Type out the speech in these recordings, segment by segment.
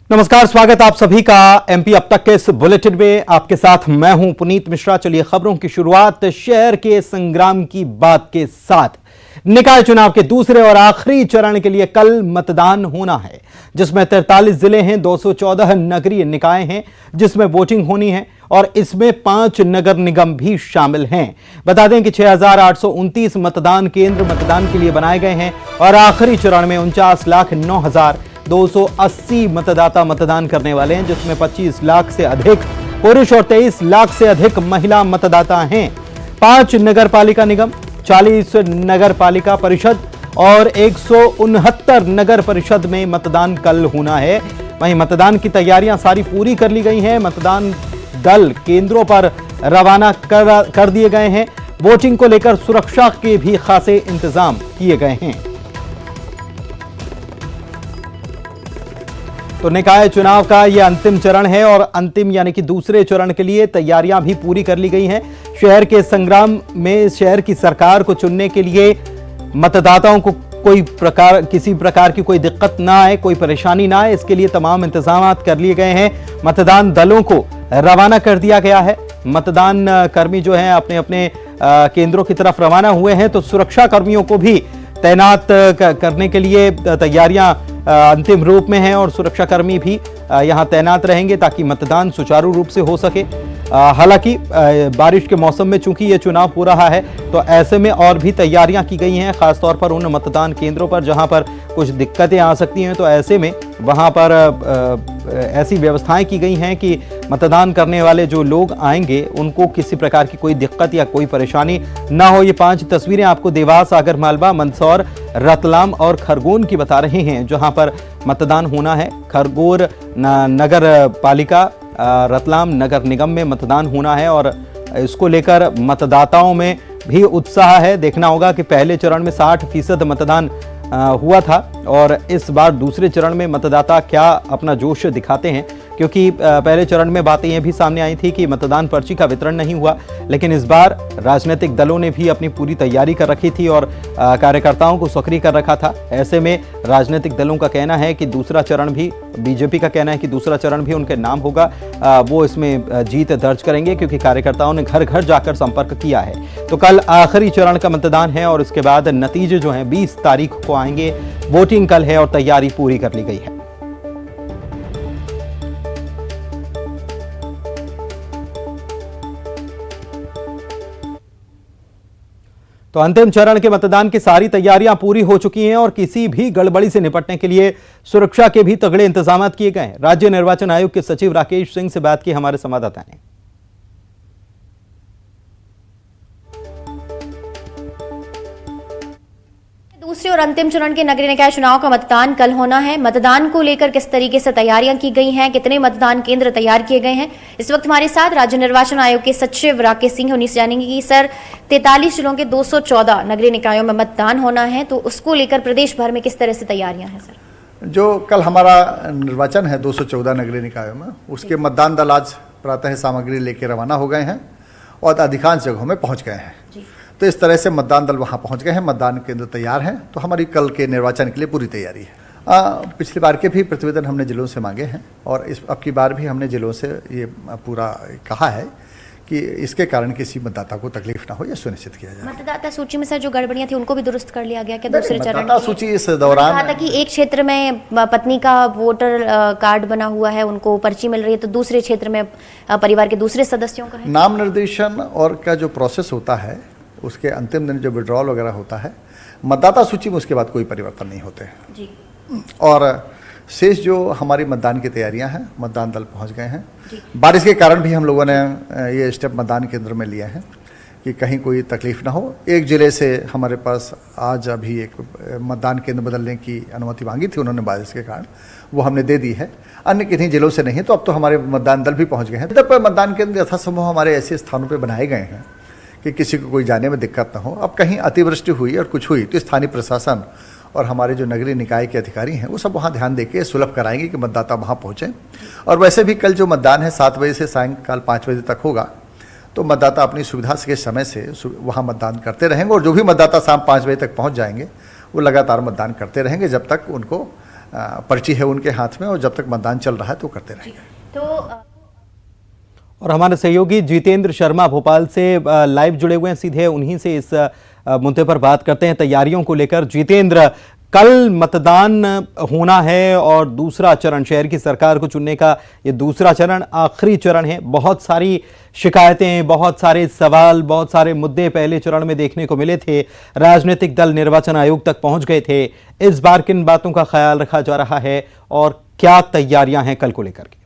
नमस्कार, स्वागत आप सभी का एमपी अब तक के इस बुलेटिन में। आपके साथ मैं हूं पुनीत मिश्रा। चलिए खबरों की शुरुआत शहर के संग्राम की बात के साथ। निकाय चुनाव के दूसरे और आखिरी चरण के लिए कल मतदान होना है, जिसमें 43 जिले हैं, 214 नगरीय निकाय हैं जिसमें वोटिंग होनी है और इसमें 5 नगर निगम भी शामिल हैं। बता दें कि 6,829 मतदान केंद्र मतदान के लिए बनाए गए हैं और आखिरी चरण में 49,09,280 मतदाता मतदान करने वाले हैं, जिसमें 25 लाख से अधिक पुरुष और 23 लाख से अधिक महिला मतदाता हैं। 5 नगर पालिका निगम, 40 नगर पालिका परिषद और 169 नगर परिषद में मतदान कल होना है। वहीं मतदान की तैयारियां सारी पूरी कर ली गई हैं। मतदान दल केंद्रों पर रवाना कर दिए गए हैं। वोटिंग को लेकर सुरक्षा के भी खासे इंतजाम किए गए हैं। तो निकाय चुनाव का यह अंतिम चरण है और अंतिम यानी कि दूसरे चरण के लिए तैयारियां भी पूरी कर ली गई हैं। शहर के संग्राम में शहर की सरकार को चुनने के लिए मतदाताओं को किसी प्रकार की कोई दिक्कत ना आए, कोई परेशानी ना आए, इसके लिए तमाम इंतजाम कर लिए गए हैं। मतदान दलों को रवाना कर दिया गया है। मतदान कर्मी जो हैं अपने अपने केंद्रों की तरफ रवाना हुए हैं। तो सुरक्षा कर्मियों को भी तैनात करने के लिए तैयारियां अंतिम रूप में हैं और सुरक्षाकर्मी भी यहां तैनात रहेंगे ताकि मतदान सुचारू रूप से हो सके। हालांकि बारिश के मौसम में चूंकि ये चुनाव हो रहा है तो ऐसे में और भी तैयारियां की गई हैं, खासतौर पर उन मतदान केंद्रों पर जहां पर कुछ दिक्कतें आ सकती हैं। तो ऐसे में वहां पर ऐसी व्यवस्थाएं की गई हैं कि मतदान करने वाले जो लोग आएंगे उनको किसी प्रकार की कोई दिक्कत या कोई परेशानी ना हो। ये 5 तस्वीरें आपको देवास, आगरमालवा, मंदसौर, रतलाम और खरगोन की बता रहे हैं जहां पर मतदान होना है। खरगोन नगर पालिका, रतलाम नगर निगम में मतदान होना है और इसको लेकर मतदाताओं में भी उत्साह है। देखना होगा कि पहले चरण में 60% मतदान हुआ था और इस बार दूसरे चरण में मतदाता क्या अपना जोश दिखाते हैं, क्योंकि पहले चरण में बातें ये भी सामने आई थी कि मतदान पर्ची का वितरण नहीं हुआ, लेकिन इस बार राजनीतिक दलों ने भी अपनी पूरी तैयारी कर रखी थी और कार्यकर्ताओं को सक्रिय कर रखा था। ऐसे में राजनीतिक दलों का कहना है कि दूसरा चरण भी, बीजेपी का कहना है कि दूसरा चरण भी उनके नाम होगा, वो इसमें जीत दर्ज करेंगे क्योंकि कार्यकर्ताओं ने घर घर जाकर संपर्क किया है। तो कल आखिरी चरण का मतदान है और इसके बाद नतीजे जो हैं 20 तारीख को आएंगे। वोटिंग कल है और तैयारी पूरी कर ली गई है। तो अंतिम चरण के मतदान की सारी तैयारियां पूरी हो चुकी हैं और किसी भी गड़बड़ी से निपटने के लिए सुरक्षा के भी तगड़े इंतजाम किए गए हैं। राज्य निर्वाचन आयोग के सचिव राकेश सिंह से बात की हमारे संवाददाता ने। दूसरे और अंतिम चरण के नगरीय निकाय चुनाव का मतदान कल होना है। मतदान को लेकर किस तरीके से तैयारियां की गई हैं, कितने मतदान केंद्र तैयार किए गए हैं, इस वक्त हमारे साथ राज्य निर्वाचन आयोग के सचिव राकेश सिंह उन्हीं से जानेंगे कि सर 43 जिलों के 214 नगरीय निकायों में मतदान होना है, तो उसको लेकर प्रदेश भर में किस तरह से तैयारियां हैं सर? जो कल हमारा निर्वाचन है 214 नगरीय निकायों में, उसके मतदान दल आज प्रातः सामग्री लेके रवाना हो गए हैं और अधिकांश जगहों में पहुंच गए हैं। तो इस तरह से मतदान दल वहां पहुंच गए हैं, मतदान केंद्र तैयार हैं। तो हमारी कल के निर्वाचन के लिए पूरी तैयारी है। पिछली बार के भी प्रतिवेदन हमने जिलों से मांगे हैं और अब की बार भी हमने जिलों से ये पूरा कहा है कि इसके कारण किसी मतदाता को तकलीफ ना हो, यह सुनिश्चित किया जाए। मतदाता सूची में सर जो गड़बड़ियां थी उनको भी दुरुस्त कर लिया गया क्या दूसरे चरण? मतदाता सूची इस दौरान कहा था कि एक क्षेत्र में पत्नी का वोटर कार्ड बना हुआ है, उनको पर्ची मिल रही है, तो दूसरे क्षेत्र में परिवार के दूसरे सदस्यों का है। नाम निर्देशन और का जो प्रोसेस होता है उसके अंतिम दिन जो विड्रॉल वगैरह होता है, मतदाता सूची में उसके बाद कोई परिवर्तन नहीं होते जी। और शेष जो हमारी मतदान की तैयारियां हैं, मतदान दल पहुंच गए हैं। बारिश के कारण भी हम लोगों ने ये स्टेप मतदान केंद्र में लिए हैं कि कहीं कोई तकलीफ ना हो। एक जिले से हमारे पास आज अभी एक मतदान केंद्र बदलने की अनुमति मांगी थी उन्होंने, बारिश के कारण वो हमने दे दी है। अन्य किन्हीं जिलों से नहीं, तो अब तो हमारे मतदान दल भी पहुँच गए हैं। तब मतदान केंद्र यथासंभव हमारे ऐसे स्थानों पर बनाए गए हैं कि किसी को कोई जाने में दिक्कत ना हो। अब कहीं अतिवृष्टि हुई और कुछ हुई तो स्थानीय प्रशासन और हमारे जो नगरीय निकाय के अधिकारी हैं वो सब वहाँ ध्यान देके सुलभ कराएंगे कि मतदाता वहाँ पहुँचें। और वैसे भी कल जो मतदान है 7 बजे से सायंकाल 5 बजे तक होगा, तो मतदाता अपनी सुविधा के समय से वहाँ मतदान करते रहेंगे और जो भी मतदाता शाम 5 बजे तक पहुँच जाएंगे वो लगातार मतदान करते रहेंगे जब तक उनको पर्ची है उनके हाथ में, और जब तक मतदान चल रहा है तो करते रहेंगे। तो और हमारे सहयोगी जितेंद्र शर्मा भोपाल से लाइव जुड़े हुए हैं, सीधे उन्हीं से इस मुद्दे पर बात करते हैं तैयारियों को लेकर। जितेंद्र, कल मतदान होना है और दूसरा चरण, शहर की सरकार को चुनने का ये दूसरा चरण, आखिरी चरण है। बहुत सारी शिकायतें, बहुत सारे सवाल, बहुत सारे मुद्दे पहले चरण में देखने को मिले थे। राजनीतिक दल निर्वाचन आयोग तक पहुंच गए थे। इस बार किन बातों का ख्याल रखा जा रहा है और क्या तैयारियां हैं कल को लेकर के?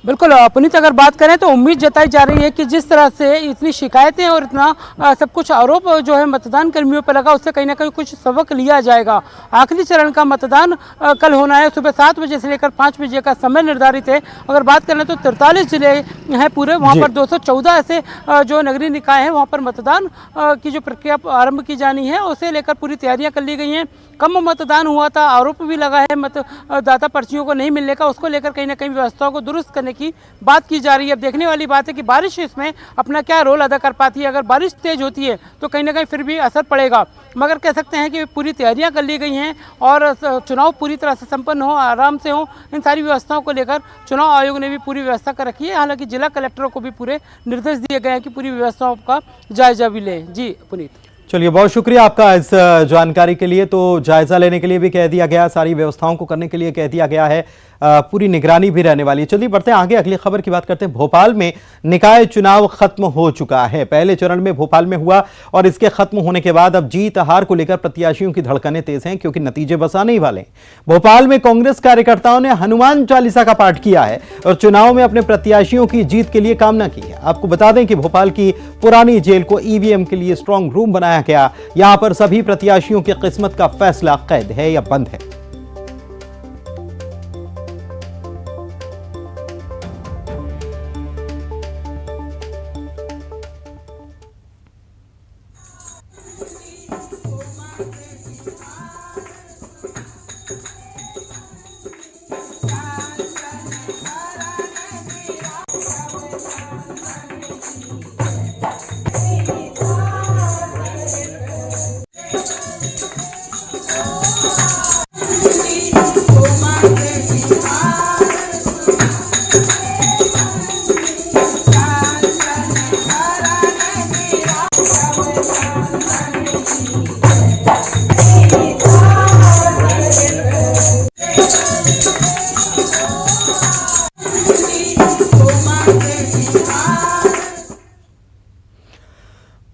बिल्कुल पुनीत, अगर बात करें तो उम्मीद जताई जा रही है कि जिस तरह से इतनी शिकायतें और इतना सब कुछ आरोप जो है मतदान कर्मियों पर लगा, उससे कहीं ना कहीं कुछ सबक लिया जाएगा। आखिरी चरण का मतदान कल होना है। सुबह 7 बजे से लेकर 5 बजे का समय निर्धारित है। अगर बात करें तो 43 जिले हैं पूरे, वहाँ पर 214 ऐसे जो नगरीय निकाय हैं वहाँ पर मतदान की जो प्रक्रिया आरंभ की जानी है, उसे लेकर पूरी तैयारियाँ कर ली गई हैं। कम मतदान हुआ था, आरोप भी लगा है मतदाता पर्चियों को नहीं मिलने का, उसको लेकर कहीं ना कहीं व्यवस्थाओं को दुरुस्त करने की बात की जा रही है। अब देखने वाली बात है कि बारिश इसमें अपना क्या रोल अदा कर पाती है। अगर बारिश तेज होती है तो कहीं ना कहीं फिर भी असर पड़ेगा, मगर कह सकते हैं कि पूरी तैयारियां कर ली गई हैं और चुनाव पूरी तरह से संपन्न हो, आराम से हो, इन सारी व्यवस्थाओं को लेकर चुनाव आयोग ने भी पूरी व्यवस्था कर रखी है। हालांकि जिला कलेक्टरों को भी पूरे निर्देश दिए गए हैं कि पूरी व्यवस्थाओं का जायजा भी लें। जी पुनीत। चलिए, बहुत शुक्रिया आपका इस जानकारी के लिए। तो जायजा लेने के लिए भी कह दिया गया, सारी व्यवस्थाओं को करने के लिए कह दिया गया है, पूरी निगरानी भी रहने वाली है। चलिए बढ़ते हैं आगे, अगली खबर की बात करते हैं। भोपाल में निकाय चुनाव खत्म हो चुका है। पहले चरण में भोपाल में हुआ और इसके खत्म होने के बाद अब जीत हार को लेकर प्रत्याशियों की धड़कनें तेज हैं, क्योंकि नतीजे बस आने ही वाले हैं। भोपाल में कांग्रेस कार्यकर्ताओं ने हनुमान चालीसा का पाठ किया है और चुनाव में अपने प्रत्याशियों की जीत के लिए कामना की है। आपको बता दें कि भोपाल की पुरानी जेल को ईवीएम के लिए स्ट्रांग रूम बनाया गया। यहां पर सभी प्रत्याशियों की किस्मत का फैसला कैद है या बंद है।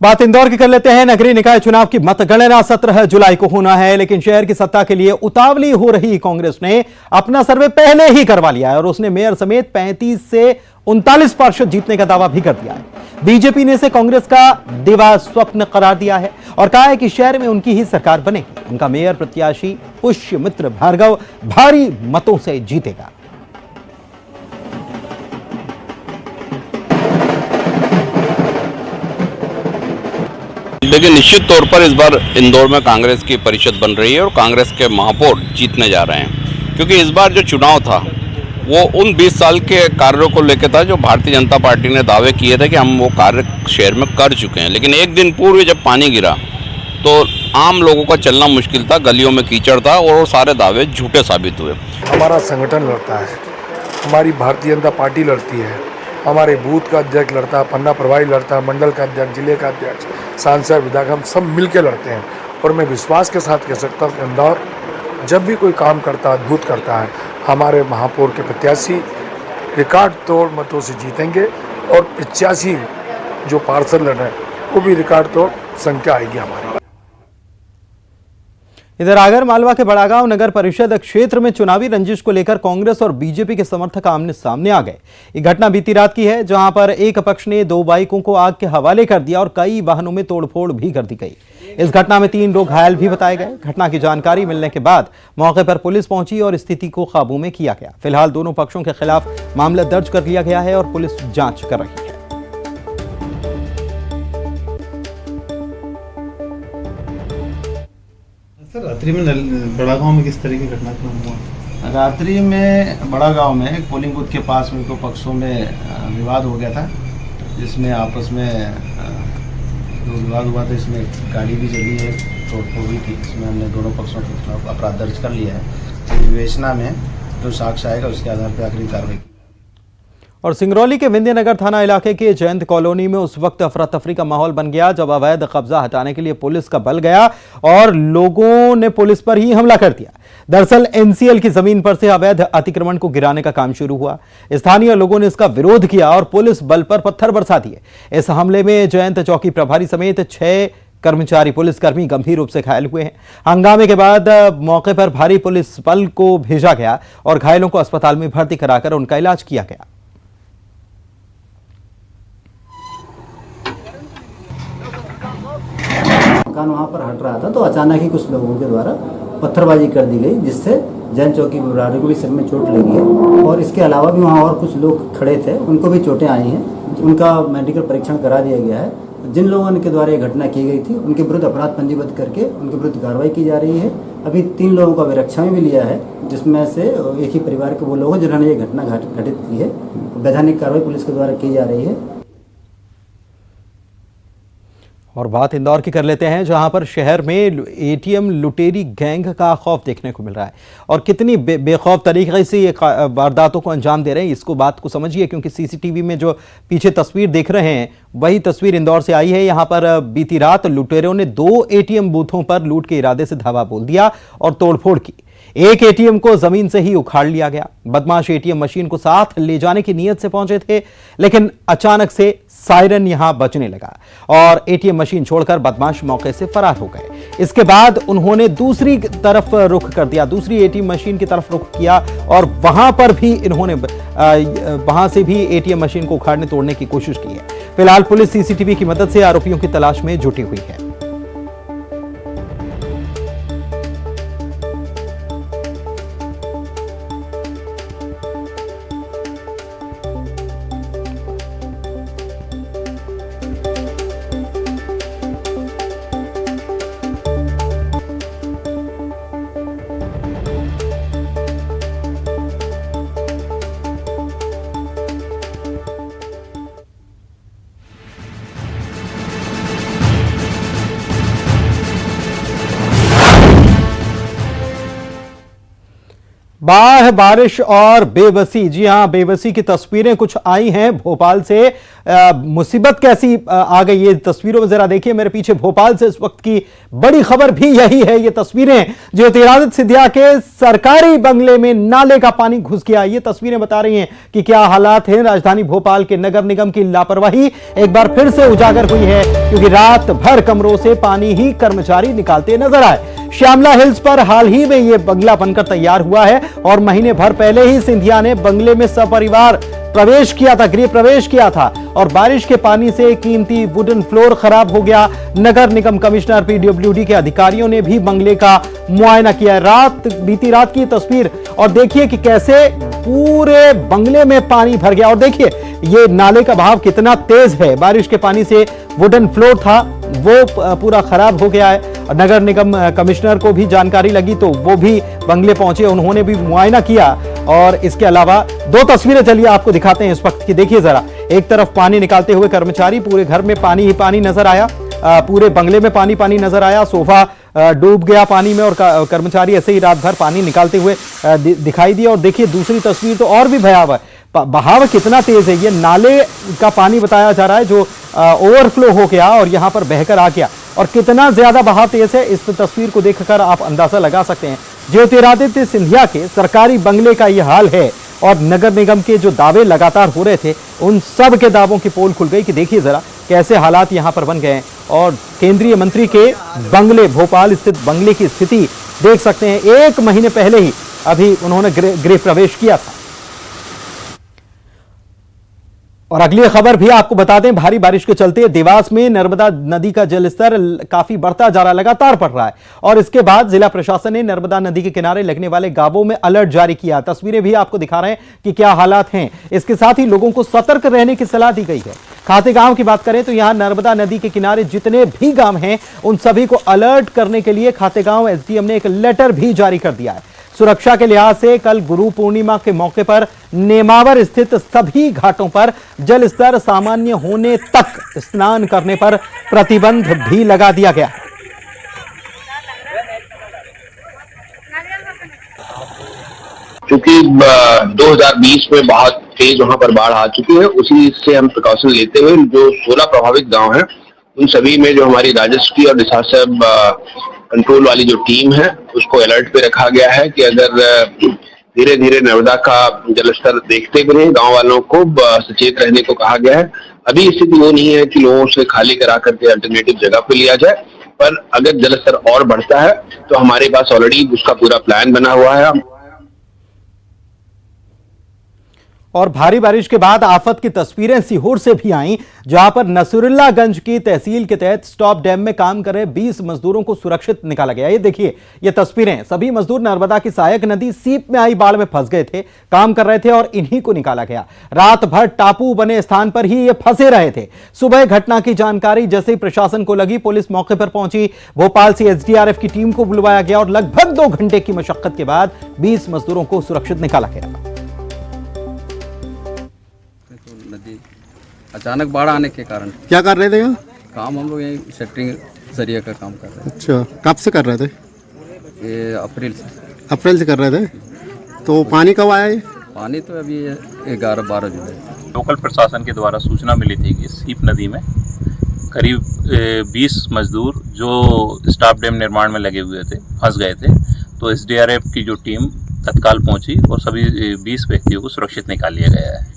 बात इंदौर की कर लेते हैं। नगरीय निकाय चुनाव की मतगणना 17 जुलाई को होना है, लेकिन शहर की सत्ता के लिए उतावली हो रही कांग्रेस ने अपना सर्वे पहले ही करवा लिया है और उसने मेयर समेत 35 से 39 पार्षद जीतने का दावा भी कर दिया है। बीजेपी ने इसे कांग्रेस का दिवा स्वप्न करार दिया है और कहा है कि शहर में उनकी ही सरकार बनेगी। उनका मेयर प्रत्याशी पुष्यमित्र भार्गव भारी मतों से जीतेगा। लेकिन निश्चित तौर पर इस बार इंदौर में कांग्रेस की परिषद बन रही है और कांग्रेस के महापौर जीतने जा रहे हैं, क्योंकि इस बार जो चुनाव था वो उन 20 साल के कार्यों को लेकर था जो भारतीय जनता पार्टी ने दावे किए थे कि हम वो कार्य शहर में कर चुके हैं। लेकिन एक दिन पूर्व जब पानी गिरा तो आम लोगों का चलना मुश्किल था, गलियों में कीचड़ था और वो सारे दावे झूठे साबित हुए। हमारा संगठन लड़ता है, हमारी भारतीय जनता पार्टी लड़ती है, हमारे बूथ का अध्यक्ष लड़ता है, पन्ना प्रभारी लड़ता है, मंडल का अध्यक्ष, जिले का अध्यक्ष, सांसद, विधायक, हम सब मिलकर लड़ते हैं। और मैं विश्वास के साथ कह सकता हूँ कि इंदौर जब भी कोई काम करता है, अद्भुत करता है। हमारे महापौर के प्रत्याशी रिकॉर्ड तोड़ मतों से जीतेंगे और 85 जो पार्षद लड़ रहे हैं वो भी रिकॉर्ड तोड़ संख्या आएगी हमारी। इधर आगर मालवा के बड़ागांव नगर परिषद क्षेत्र में चुनावी रंजिश को लेकर कांग्रेस और बीजेपी के समर्थक आमने सामने आ गए। ये घटना बीती रात की है, जहां पर एक पक्ष ने 2 बाइकों को आग के हवाले कर दिया और कई वाहनों में तोड़फोड़ भी कर दी गई। इस घटना में 3 लोग घायल भी बताए गए। घटना की जानकारी मिलने के बाद मौके पर पुलिस पहुंची और स्थिति को काबू में किया गया। फिलहाल दोनों पक्षों के खिलाफ मामला दर्ज कर लिया गया है और पुलिस जांच कर रही है। सर, रात्रि में बड़ागांव में किस तरह की घटनाक्रम हुआ? रात्रि में बड़ागांव में एक पोलिंग बूथ के पास में 2 पक्षों में विवाद हो गया था, जिसमें आपस में जो विवाद हुआ था इसमें गाड़ी भी जली है, तोड़फोड़ भी थी। इसमें हमने दोनों पक्षों के खिलाफ अपराध दर्ज कर लिया है। विवेचना में जो साक्ष्य आएगा उसके आधार पर अगली कार्रवाई। और सिंगरौली के विंध्यनगर थाना इलाके के जयंत कॉलोनी में उस वक्त अफरा तफरी का माहौल बन गया जब अवैध कब्जा हटाने के लिए पुलिस का बल गया और लोगों ने पुलिस पर ही हमला कर दिया। दरअसल एनसीएल की जमीन पर से अवैध अतिक्रमण को गिराने का काम शुरू हुआ। स्थानीय लोगों ने इसका विरोध किया और पुलिस बल पर पत्थर बरसा दिए। इस हमले में जयंत चौकी प्रभारी समेत 6 कर्मचारी पुलिसकर्मी गंभीर रूप से घायल हुए हैं। हंगामे के बाद मौके पर भारी पुलिस बल को भेजा गया और घायलों को अस्पताल में भर्ती कराकर उनका इलाज किया गया। मकान वहाँ पर हट रहा था तो अचानक ही कुछ लोगों के द्वारा पत्थरबाजी कर दी गई, जिससे जैन चौकी प्रभारी को भी सिर में चोट लगी है और इसके अलावा भी वहाँ और कुछ लोग खड़े थे, उनको भी चोटें आई हैं। उनका मेडिकल परीक्षण करा दिया गया है। जिन लोगों के द्वारा ये घटना की गई थी उनके विरुद्ध अपराध पंजीबद्ध करके उनके विरुद्ध कार्रवाई की जा रही है। अभी 3 लोगों का अभिरक्षा में भी लिया है, जिसमें से एक ही परिवार के वो लोग हैं जिन्होंने ये घटना घटित की है। वैधानिक कार्रवाई पुलिस के द्वारा की जा रही है। और बात इंदौर की कर लेते हैं, जहां पर शहर में एटीएम लुटेरी गैंग का खौफ देखने को मिल रहा है और कितनी बेखौफ तरीके से ये वारदातों को अंजाम दे रहे हैं, इसको बात को समझिए। क्योंकि सीसीटीवी में जो पीछे तस्वीर देख रहे हैं वही तस्वीर इंदौर से आई है। यहां पर बीती रात लुटेरों ने 2 एटीएम बूथों पर लूट के इरादे से धावा बोल दिया और तोड़फोड़ की। एक एटीएम को जमीन से ही उखाड़ लिया गया। बदमाश एटीएम मशीन को साथ ले जाने की नीयत से पहुंचे थे, लेकिन अचानक से सायरन यहां बजने लगा और एटीएम मशीन छोड़कर बदमाश मौके से फरार हो गए। इसके बाद उन्होंने दूसरी तरफ रुख कर दिया, दूसरी एटीएम मशीन की तरफ रुख किया और वहां पर भी इन्होंने वहां से भी एटीएम मशीन को उखाड़ने तोड़ने की कोशिश की है। फिलहाल पुलिस सीसीटीवी की मदद से आरोपियों की तलाश में जुटी हुई है। बाढ़, बारिश और बेबसी। जी हां, बेबसी की तस्वीरें कुछ आई हैं भोपाल से। मुसीबत कैसी आ गई ये तस्वीरों में जरा देखिए। मेरे पीछे भोपाल से इस वक्त की बड़ी खबर भी यही है। ये तस्वीरें ज्योतिरादित्य सिंधिया के सरकारी बंगले में नाले का पानी घुस गया। ये तस्वीरें बता रही हैं कि क्या हालात हैं। राजधानी भोपाल के नगर निगम की लापरवाही एक बार फिर से उजागर हुई है, क्योंकि रात भर कमरों से पानी ही कर्मचारी निकालते नजर आए। श्यामला हिल्स पर हाल ही में यह बंगला बनकर तैयार हुआ है और महीने भर पहले ही सिंधिया ने बंगले में सपरिवार प्रवेश किया था, गृह प्रवेश किया था और बारिश के पानी से कीमती वुडन फ्लोर खराब हो गया। नगर निगम कमिश्नर पीडब्ल्यूडी के अधिकारियों ने भी बंगले का मुआयना किया। बीती रात की तस्वीर और देखिए कि कैसे पूरे बंगले में पानी भर गया और देखिए ये नाले का बहाव कितना तेज है। बारिश के पानी से वुडन फ्लोर था वो पूरा खराब हो गया है। नगर निगम कमिश्नर को भी जानकारी लगी तो वो भी बंगले पहुंचे, उन्होंने भी मुआयना किया। और इसके अलावा 2 तस्वीरें चलिए आपको दिखाते हैं इस वक्त की। देखिए जरा, एक तरफ पानी निकालते हुए कर्मचारी, पूरे घर में पानी ही पानी नजर आया, पूरे बंगले में पानी पानी नजर आया, सोफा डूब गया पानी में और कर्मचारी ऐसे ही रात भर पानी निकालते हुए दिखाई दिए। और देखिए दूसरी तस्वीर तो और भी भयावह है, बहाव कितना तेज है। ये नाले का पानी बताया जा रहा है जो ओवरफ्लो हो गया और यहां पर बहकर आ गया और कितना ज्यादा बहाव तेज है इस तस्वीर को देखकर आप अंदाजा लगा सकते हैं। ज्योतिरादित्य सिंधिया के सरकारी बंगले का यह हाल है और नगर निगम के जो दावे लगातार हो रहे थे उन सब के दावों की पोल खुल गई कि देखिए जरा कैसे हालात यहां पर बन गए हैं। और केंद्रीय मंत्री के बंगले, भोपाल स्थित बंगले की स्थिति देख सकते हैं। 1 महीने पहले ही अभी उन्होंने गृह प्रवेश किया था। और अगली खबर भी आपको बता दें, भारी बारिश के चलते देवास में नर्मदा नदी का जलस्तर काफी बढ़ता जा रहा है, लगातार बढ़ रहा है और इसके बाद जिला प्रशासन ने नर्मदा नदी के किनारे लगने वाले गांवों में अलर्ट जारी किया। तस्वीरें भी आपको दिखा रहे हैं कि क्या हालात हैं। इसके साथ ही लोगों को सतर्क रहने की सलाह दी गई है। खातेगांव की बात करें तो यहां नर्मदा नदी के किनारे जितने भी गांव हैं उन सभी को अलर्ट करने के लिए खातेगांव एसडीएम ने एक लेटर भी जारी कर दिया है। सुरक्षा के लिहाज से कल गुरु पूर्णिमा के मौके पर नेमावर स्थित सभी घाटों पर जल स्तर सामान्य होने तक स्नान करने पर प्रतिबंध भी लगा दिया गया। क्योंकि 2020 में बहुत तेज वहां पर बाढ़ आ चुकी है, उसी से हम प्रिकॉशन लेते हुए जो 16 प्रभावित गांव हैं उन सभी में जो हमारी राजस्व की और डिजास्टर कंट्रोल वाली जो टीम है उसको अलर्ट पे रखा गया है कि अगर धीरे धीरे नर्मदा का जलस्तर देखते हुए गांव वालों को सचेत रहने को कहा गया है। अभी स्थिति वो नहीं है कि लोगों से खाली करा करके अल्टरनेटिव जगह पे लिया जाए, पर अगर जलस्तर और बढ़ता है तो हमारे पास ऑलरेडी उसका पूरा प्लान बना हुआ है। और भारी बारिश के बाद आफत की तस्वीरें सीहोर से भी आईं, जहां पर नसरुल्लागंज की तहसील के तहत स्टॉप डैम में काम कर रहे 20 मजदूरों को सुरक्षित निकाला गया। ये देखिए, ये तस्वीरें, सभी मजदूर नर्मदा की सहायक नदी सीप में आई बाढ़ में फंस गए थे, काम कर रहे थे और इन्हीं को निकाला गया। रात भर टापू बने स्थान पर ही ये फंसे रहे थे। सुबह घटना की जानकारी जैसे ही प्रशासन को लगी, पुलिस मौके पर पहुंची। भोपाल से एसडीआरएफ की टीम को बुलवाया गया और लगभग 2 घंटे की मशक्कत के बाद 20 मजदूरों को सुरक्षित निकाला गया। अचानक बाढ़ आने के कारण क्या कर रहे थे यहाँ? काम हम लोग यही सेक्टरिंग जरिए का काम कर रहे हैं। अच्छा, कब से कर रहे थे? ये अप्रैल से कर रहे थे। तो पानी कब आया? ये पानी तो अभी 11-12 जुलाई। लोकल प्रशासन के द्वारा सूचना मिली थी कि सीप नदी में करीब 20 मजदूर जो स्टाफ डैम निर्माण में लगे हुए थे फंस गए थे, तो एसडीआरएफ की जो टीम तत्काल पहुंची और सभी 20 व्यक्तियों को सुरक्षित निकाल लिया गया है।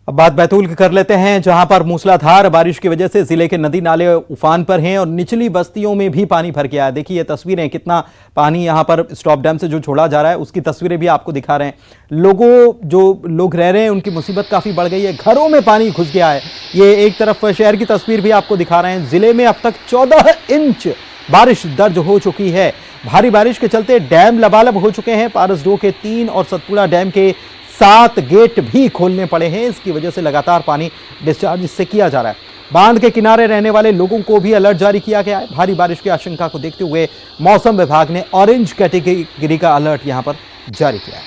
अब बात बैतूल की कर लेते हैं, जहां पर मूसलाधार बारिश की वजह से जिले के नदी नाले उफान पर हैं और निचली बस्तियों में भी पानी भर गया है। देखिए ये तस्वीरें, कितना पानी यहां पर स्टॉप डैम से जो छोड़ा जा रहा है उसकी तस्वीरें भी आपको दिखा रहे हैं। जो लोग रह रहे हैं उनकी मुसीबत काफी बढ़ गई है, घरों में पानी घुस गया है। ये एक तरफ शहर की तस्वीर भी आपको दिखा रहे हैं। जिले में अब तक 14 इंच बारिश दर्ज हो चुकी है। भारी बारिश के चलते डैम लबालब हो चुके हैं। पारसडोह के 3 और सतपुड़ा डैम के 7 गेट भी खोलने पड़े हैं। इसकी वजह से लगातार पानी डिस्चार्ज इससे किया जा रहा है। बांध के किनारे रहने वाले लोगों को भी अलर्ट जारी किया गया है। भारी बारिश की आशंका को देखते हुए मौसम विभाग ने ऑरेंज कैटेगरी का अलर्ट यहां पर जारी किया है।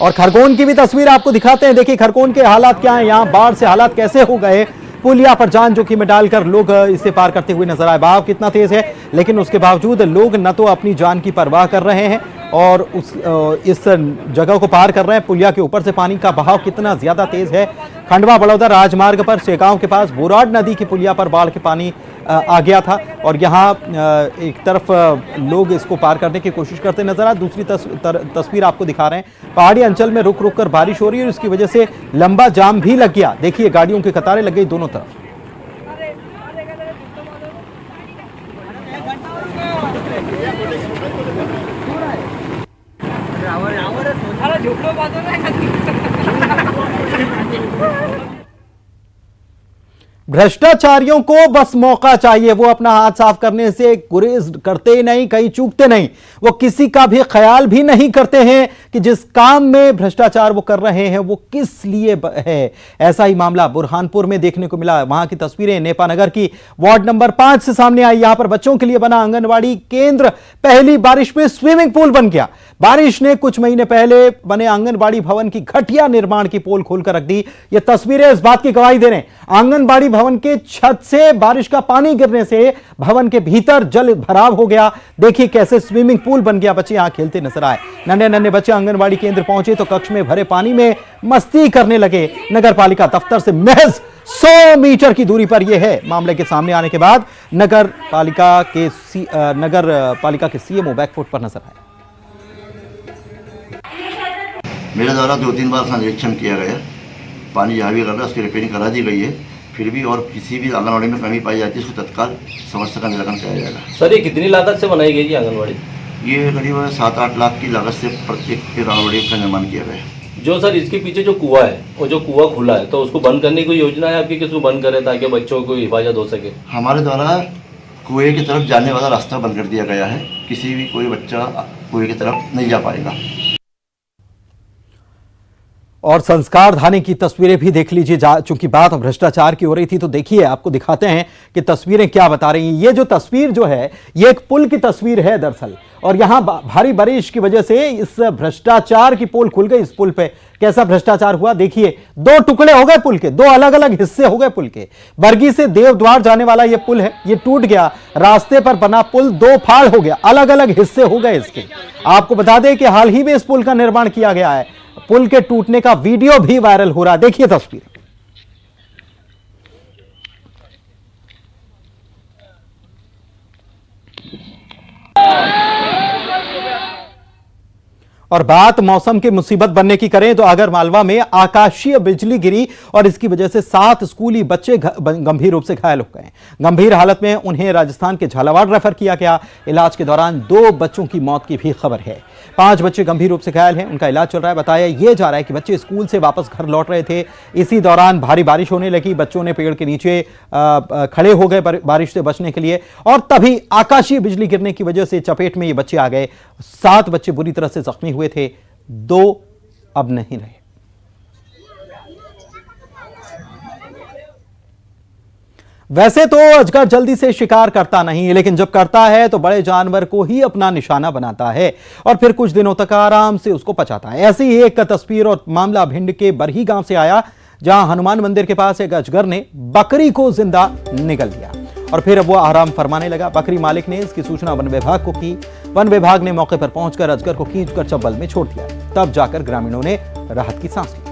और खरगोन की भी तस्वीर आपको दिखाते हैं। देखिए खरगोन के हालात क्या हैं, यहां बाढ़ से हालात कैसे हो गए। पुलिया पर जान जोखिम में डालकर लोग इसे पार करते हुए नजर आए। बहाव कितना तेज है, लेकिन उसके बावजूद लोग न तो अपनी जान की परवाह कर रहे हैं और इस जगह को पार कर रहे हैं। पुलिया के ऊपर से पानी का बहाव कितना ज्यादा तेज है। खंडवा बड़ौदा राजमार्ग पर शेगांव के पास बोराड नदी की पुलिया पर बाढ़ के पानी आ गया था और यहाँ एक तरफ लोग इसको पार करने की कोशिश करते नजर आए। दूसरी तस्वीर आपको दिखा रहे हैं, पहाड़ी अंचल में रुक रुक कर बारिश हो रही है और इसकी वजह से लंबा जाम भी लग गया। देखिए गाड़ियों की कतारें लग गई दोनों तरफ। भ्रष्टाचारियों को बस मौका चाहिए, वो अपना हाथ साफ करने से गुरेज करते ही नहीं, कहीं चूकते नहीं। वो किसी का भी ख्याल भी नहीं करते हैं कि जिस काम में भ्रष्टाचार वो कर रहे हैं वो किस लिए है। ऐसा ही मामला बुरहानपुर में देखने को मिला। वहां की तस्वीरें नेपानगर की वार्ड नंबर 5 से सामने आई। यहां पर बच्चों के लिए बना आंगनवाड़ी केंद्र पहली बारिश में स्विमिंग पूल बन गया। बारिश ने कुछ महीने पहले बने आंगनबाड़ी भवन की घटिया निर्माण की पोल खोलकर रख दी। ये तस्वीरें इस बात की गवाही दे रहे हैं। आंगनबाड़ी भवन के छत से बारिश का पानी गिरने से भवन के भीतर जल भराव हो गया। देखिए कैसे स्विमिंग पूल बन गया। बच्चे यहां खेलते नजर आए। नन्हे नन्हे बच्चे आंगनबाड़ी केंद्र पहुंचे तो कक्ष में भरे पानी में मस्ती करने लगे। नगर पालिका दफ्तर से महज 100 मीटर की दूरी पर यह है। मामले के सामने आने के बाद नगर पालिका के सीएमओ बैकफुट पर नजर आए। मेरे द्वारा 2-3 बार निरीक्षण किया गया, पानी जहाँ भी कर रहा है उसकी रिपेयरिंग करा दी गई है। फिर भी और किसी भी आंगनबाड़ी में कमी पाई जाती है उसको तत्काल समस्या का निराकरण किया जाएगा। सर ये कितनी लागत से बनाई गई आंगनबाड़ी? ये करीब 7-8 लाख की लागत से प्रत्येक आंगनबाड़ी का निर्माण किया गया है। जो सर इसके पीछे जो कुआं है और जो कुआं खुला है तो उसको बंद करने की योजना है आपकी, किसको बंद करें ताकि बच्चों को हिफाजत हो सके? हमारे द्वारा कुएं की तरफ जाने वाला रास्ता बंद कर दिया गया है। किसी भी कोई बच्चा कुएं की तरफ नहीं जा पाएगा। और संस्कार धानी की तस्वीरें भी देख लीजिए। चूंकि बात भ्रष्टाचार की हो रही थी तो देखिए, आपको दिखाते हैं कि तस्वीरें क्या बता रही हैं। ये जो तस्वीर जो है, ये एक पुल की तस्वीर है दरअसल, और यहां भारी बारिश की वजह से इस भ्रष्टाचार की पोल खुल गई। इस पुल पे कैसा भ्रष्टाचार हुआ देखिए। 2 टुकड़े हो गए पुल के, 2 अलग अलग हिस्से हो गए पुल के। बरगी से देवद्वार जाने वाला ये पुल है, ये टूट गया। रास्ते पर बना पुल 2 फाड़ हो गया, अलग अलग हिस्से हो गए इसके। आपको बता दें कि हाल ही में इस पुल का निर्माण किया गया है। पुल के टूटने का वीडियो भी वायरल हो रहा है, देखिए तस्वीर। और बात मौसम की मुसीबत बनने की करें तो आगर मालवा में आकाशीय बिजली गिरी और इसकी वजह से 7 स्कूली बच्चे गंभीर रूप से घायल हो गए। गंभीर हालत में उन्हें राजस्थान के झालावाड़ रेफर किया गया। इलाज के दौरान 2 बच्चों की मौत की भी खबर है। 5 बच्चे गंभीर रूप से घायल हैं, उनका इलाज चल रहा है। बताया यह जा रहा है कि बच्चे स्कूल से वापस घर लौट रहे थे। इसी दौरान भारी बारिश होने लगी। बच्चों ने पेड़ के नीचे खड़े हो गए बारिश से बचने के लिए, और तभी आकाशीय बिजली गिरने की वजह से चपेट में ये बच्चे आ गए। 7 बच्चे बुरी तरह से जख्मी हुए थे, 2 अब नहीं रहे। वैसे तो अजगर जल्दी से शिकार करता नहीं, लेकिन जब करता है तो बड़े जानवर को ही अपना निशाना बनाता है और फिर कुछ दिनों तक आराम से उसको पचाता है। ऐसी ही एक तस्वीर और मामला भिंड के बरही गांव से आया, जहां हनुमान मंदिर के पास एक अजगर ने बकरी को जिंदा निगल दिया और फिर अब वो आराम फरमाने लगा। बकरी मालिक ने इसकी सूचना वन विभाग को की। वन विभाग ने मौके पर पहुंचकर अजगर को खींचकर चब्बल में छोड़ दिया। तब जाकर ग्रामीणों ने राहत की सांस ली।